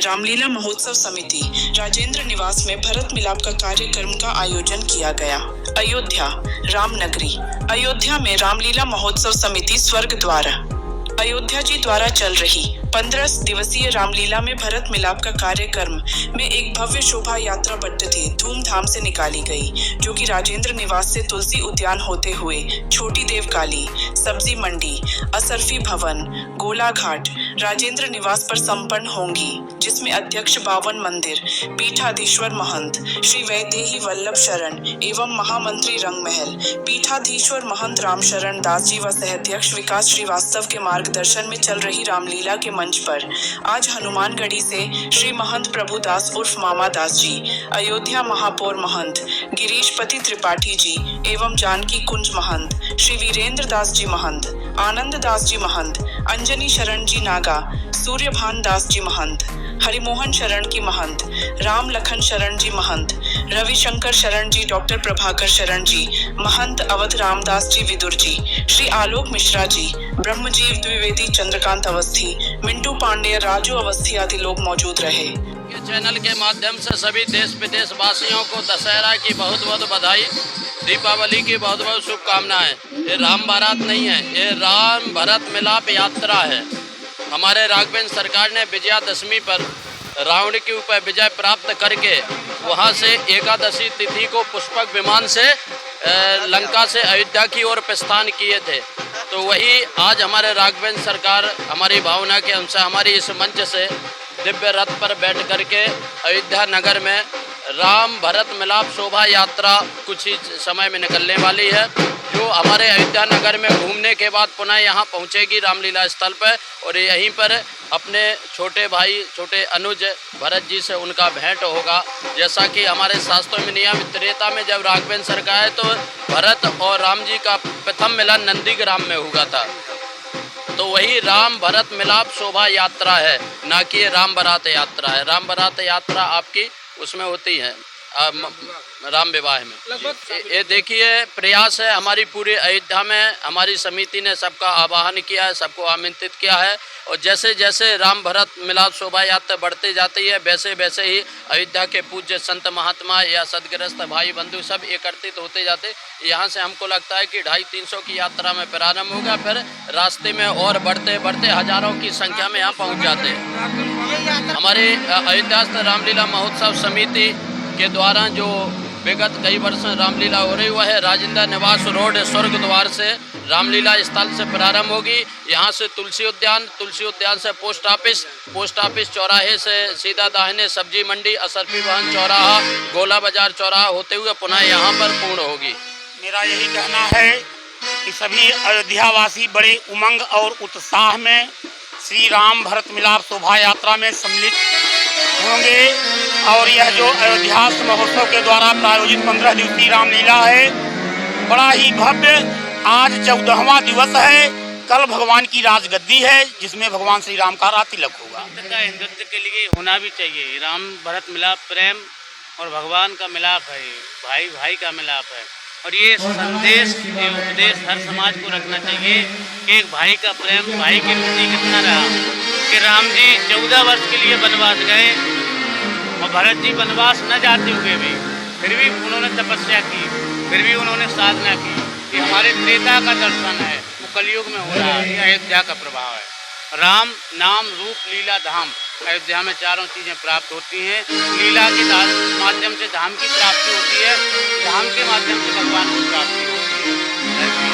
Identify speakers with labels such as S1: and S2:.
S1: रामलीला महोत्सव समिति राजेंद्र निवास में भरत मिलाप का कार्यक्रम का आयोजन किया गया। अयोध्या रामनगरी। अयोध्या में रामलीला महोत्सव समिति स्वर्ग द्वार अयोध्या जी द्वारा चल रही 15 दिवसीय रामलीला में भरत मिलाप का कार्यक्रम में एक भव्य शोभा यात्रा बड्डे धूमधाम से निकाली गई, जो कि राजेंद्र निवास से तुलसी उद्यान होते हुए छोटी देवकाली, सब्जी मंडी, असरफी भवन, गोला घाट, राजेंद्र निवास पर संपन्न होंगी, जिसमें अध्यक्ष बावन मंदिर, पीठाधीश्वर महंत श्री वैदेही वल्लभ शरण एवं महामंत्री रंगमहल, पीठाधीश्वर महंत राम शरण दास जी व सहअध्यक्ष विकास श्रीवास्तव के मार्गदर्शन में चल रही रामलीला के मंच पर आज हनुमानगढ़ी से श्री महंत प्रभुदास उर्फ मामा दास जी, अयोध्या महापौर महंत गिरीशपति त्रिपाठी जी एवं जानकी कुंज महंत श्री वीरेंद्र दास जी महंत, आनंद दास जी महंत, अंजनी शरण जी नागा, सूर्यभान दास जी महंत, हरिमोहन शरण की महंत, राम लखन शरण जी महंत, रविशंकर शरण जी, डॉक्टर प्रभाकर शरण जी महंत, अवध रामदास जी विदुर जी, श्री आलोक मिश्रा जी, ब्रह्मजीव द्विवेदी, चंद्रकांत अवस्थी, मिंटू पांडे, राजू अवस्थी आदि लोग मौजूद रहे।
S2: चैनल के माध्यम से सभी देश विदेश वासियों को दशहरा की बहुत बहुत बधाई, दीपावली की बहुत बहुत शुभकामनाएं। ये राम बारात नहीं है, ये राम भरत मिलाप यात्रा है। हमारे राघवेंद्र सरकार ने विजयादशमी पर रावण के ऊपर विजय प्राप्त करके वहां से एकादशी तिथि को पुष्पक विमान से लंका से अयोध्या की ओर प्रस्थान किए थे। तो वही आज हमारे राघवेंद्र सरकार हमारी भावना के अनुसार हमारी इस मंच से दिव्य रथ पर बैठ करके अयोध्या नगर में राम भरत मिलाप शोभा यात्रा कुछ ही समय में निकलने वाली है, जो हमारे अयोध्या नगर में घूमने के बाद पुनः यहाँ पहुँचेगी रामलीला स्थल पर और यहीं पर अपने छोटे भाई छोटे अनुज भरत जी से उनका भेंट होगा। जैसा कि हमारे शास्त्रों में नियम त्रेता में जब राघवेंद्र सरकार है तो भरत और राम जी का प्रथम मिलन नंदीग्राम में हुआ था। तो वही राम भरत मिलाप शोभा यात्रा है, ना कि राम बारात यात्रा है। राम बारात यात्रा आपकी उसमें होती है राम विवाह में। ये देखिए प्रयास है हमारी पूरी अयोध्या में, हमारी समिति ने सबका आह्वान किया है, सबको आमंत्रित किया है और जैसे जैसे राम भरत मिलाप शोभा यात्रा बढ़ती जाती है वैसे वैसे ही अयोध्या के पूज्य संत महात्मा या सदग्रस्त भाई बंधु सब एकत्रित होते जाते। यहाँ से हमको लगता है कि 250-300 की यात्रा में प्रारंभ होगा, फिर रास्ते में और बढ़ते बढ़ते हजारों की संख्या में यहाँ पहुँच जाते हैं। हमारे अयोध्या रामलीला महोत्सव समिति के द्वारा जो विगत कई वर्ष रामलीला हो रही हुआ है, राजेंद्र निवास रोड स्वर्ग द्वार से रामलीला स्थल से प्रारंभ होगी। यहाँ से तुलसी उद्यान से पोस्ट ऑफिस चौराहे से सीधा दाहिने सब्जी मंडी, असरफी भवन चौराहा, गोला बाजार चौराहा होते हुए पुनः यहाँ पर पूर्ण होगी।
S3: मेरा यही कहना है कि सभी अयोध्यावासी बड़े उमंग और उत्साह में श्री राम भरत मिलाप शोभा यात्रा में सम्मिलित होंगे और यह जो अयोध्या महोत्सव के द्वारा प्रायोजित 15 दिवसीय रामलीला है, बड़ा ही भव्य, आज 14वां दिवस है। कल भगवान की राजगद्दी है जिसमें भगवान श्री राम का रातिलक होगा।
S4: हिंदुत्व के लिए होना भी चाहिए। राम भरत मिलाप प्रेम और भगवान का मिलाप है, भाई भाई का मिलाप है और ये संदेश ये उपदेश हर समाज को रखना चाहिए कि एक भाई का प्रेम भाई के प्रति कितना रहा। कि राम जी 14 वर्ष के लिए वनवास गए और भरत जी वनवास न जाते हुए भी फिर भी उन्होंने तपस्या की, फिर भी उन्होंने साधना की। ये हमारे त्रेता का दर्शन है, वो कलयुग में हो रहा है, ये अयोध्या का प्रभाव है। राम नाम रूप लीला धाम, अयोध्या में चारों चीज़ें प्राप्त होती हैं। लीला के माध्यम से धाम की प्राप्ति होती है, धाम के माध्यम से भगवान की प्राप्ति होती है।